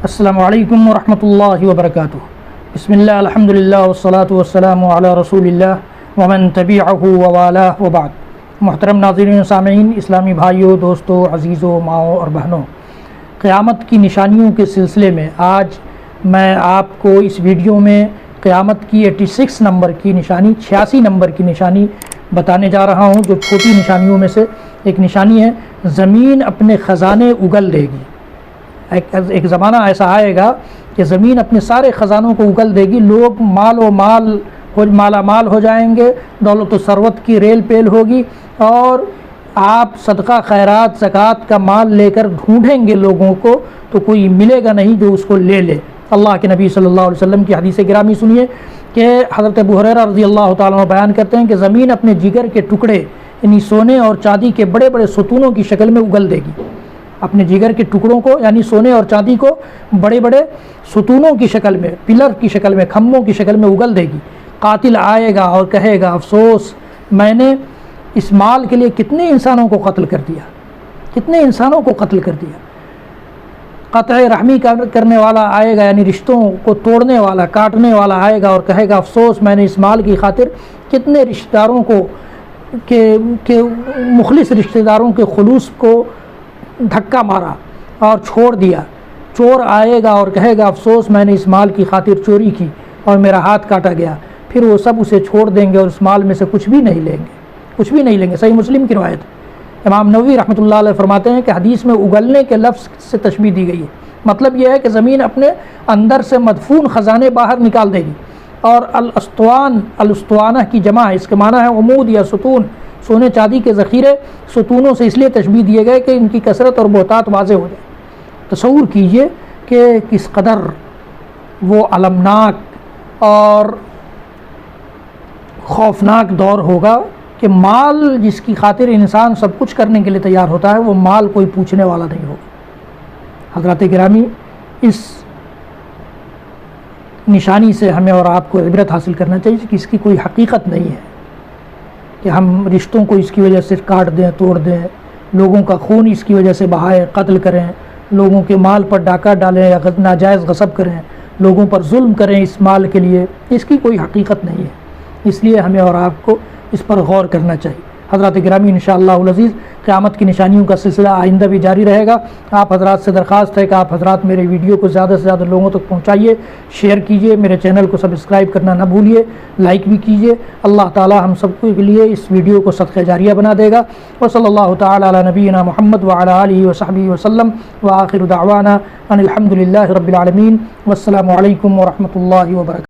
السلام علیکم ورحمۃ اللہ وبرکاتہ۔ بسم اللہ الحمدللہ والصلاة والسلام علی رسول اللہ ومن تبعہ ووالاہ وبعد۔ محترم ناظرین سامعین، اسلامی بھائیوں، دوستوں، عزیزوں، ماؤں اور بہنوں، قیامت کی نشانیوں کے سلسلے میں آج میں آپ کو اس ویڈیو میں قیامت کی 86 نمبر کی نشانی، 86 نمبر کی نشانی بتانے جا رہا ہوں، جو چھوٹی نشانیوں میں سے ایک نشانی ہے۔ زمین اپنے خزانے اگل دے گی۔ ایک زمانہ ایسا آئے گا کہ زمین اپنے سارے خزانوں کو اگل دے گی، لوگ مالا مال ہو جائیں گے، دولت و ثروت کی ریل پیل ہوگی، اور آپ صدقہ خیرات زکوٰۃ کا مال لے کر ڈھونڈیں گے لوگوں کو تو کوئی ملے گا نہیں جو اس کو لے لے۔ اللہ کے نبی صلی اللہ علیہ وسلم کی حدیث گرامی سنیے کہ حضرت ابو ہریرہ رضی اللہ تعالیٰ عنہ بیان کرتے ہیں کہ زمین اپنے جگر کے ٹکڑے یعنی سونے اور چاندی کے بڑے بڑے ستونوں کی شکل میں اگل دے گی۔ اپنے جگر کے ٹکڑوں کو یعنی سونے اور چاندی کو بڑے بڑے ستونوں کی شکل میں، پلر کی شکل میں، کھمبوں کی شکل میں اگل دے گی۔ قاتل آئے گا اور کہے گا، افسوس میں نے اس مال کے لیے کتنے انسانوں کو قتل کر دیا، کتنے انسانوں کو قتل کر دیا۔ قطع رحمی کرنے والا آئے گا، یعنی رشتوں کو توڑنے والا، کاٹنے والا آئے گا اور کہے گا، افسوس میں نے اس مال کی خاطر کتنے رشتہ داروں کو کہ مخلص رشتہ داروں کے خلوص کو دھکا مارا اور چھوڑ دیا۔ چور آئے گا اور کہے گا، افسوس میں نے اس مال کی خاطر چوری کی اور میرا ہاتھ کاٹا گیا۔ پھر وہ سب اسے چھوڑ دیں گے اور اس مال میں سے کچھ بھی نہیں لیں گے، کچھ بھی نہیں لیں گے۔ صحیح مسلم کی روایت۔ امام نووی رحمۃ اللہ علیہ فرماتے ہیں کہ حدیث میں اگلنے کے لفظ سے تشبیہ دی گئی ہے، مطلب یہ ہے کہ زمین اپنے اندر سے مدفون خزانے باہر نکال دے گی۔ اور الاسطوانہ کی جمع ہے، اس کے معنی ہے عمود یا ستون۔ سونے چاندی کے ذخیرے ستونوں سے اس لیے تشبیہ دیے گئے کہ ان کی کثرت اور بہتات واضح ہو جائے۔ تصور کیجئے کہ کس قدر وہ المناک اور خوفناک دور ہوگا کہ مال جس کی خاطر انسان سب کچھ کرنے کے لیے تیار ہوتا ہے، وہ مال کوئی پوچھنے والا نہیں ہوگا۔ حضرات گرامی، اس نشانی سے ہمیں اور آپ کو عبرت حاصل کرنا چاہیے کہ اس کی کوئی حقیقت نہیں ہے کہ ہم رشتوں کو اس کی وجہ سے کاٹ دیں، توڑ دیں، لوگوں کا خون اس کی وجہ سے بہائیں، قتل کریں، لوگوں کے مال پر ڈاکہ ڈالیں یا ناجائز غصب کریں، لوگوں پر ظلم کریں اس مال کے لیے۔ اس کی کوئی حقیقت نہیں ہے، اس لیے ہمیں اور آپ کو اس پر غور کرنا چاہیے۔ حضرات گرامی، انشاءاللہ العزیز قیامت کی نشانیوں کا سلسلہ آئندہ بھی جاری رہے گا۔ آپ حضرات سے درخواست ہے کہ آپ حضرات میرے ویڈیو کو زیادہ سے زیادہ لوگوں تک پہنچائیے، شیئر کیجیے، میرے چینل کو سبسکرائب کرنا نہ بھولیے، لائک بھی کیجیے۔ اللہ تعالی ہم سب کے لیے اس ویڈیو کو صدقہ جاریہ بنا دے گا۔ وصلی اللہ تعالی علی نبینا محمد وعلی آلہ وصحبہ وسلم، وآخر دعوانا ان الحمد للہ رب العالمین، والسلام علیکم ورحمۃ اللہ وبرکاتہ۔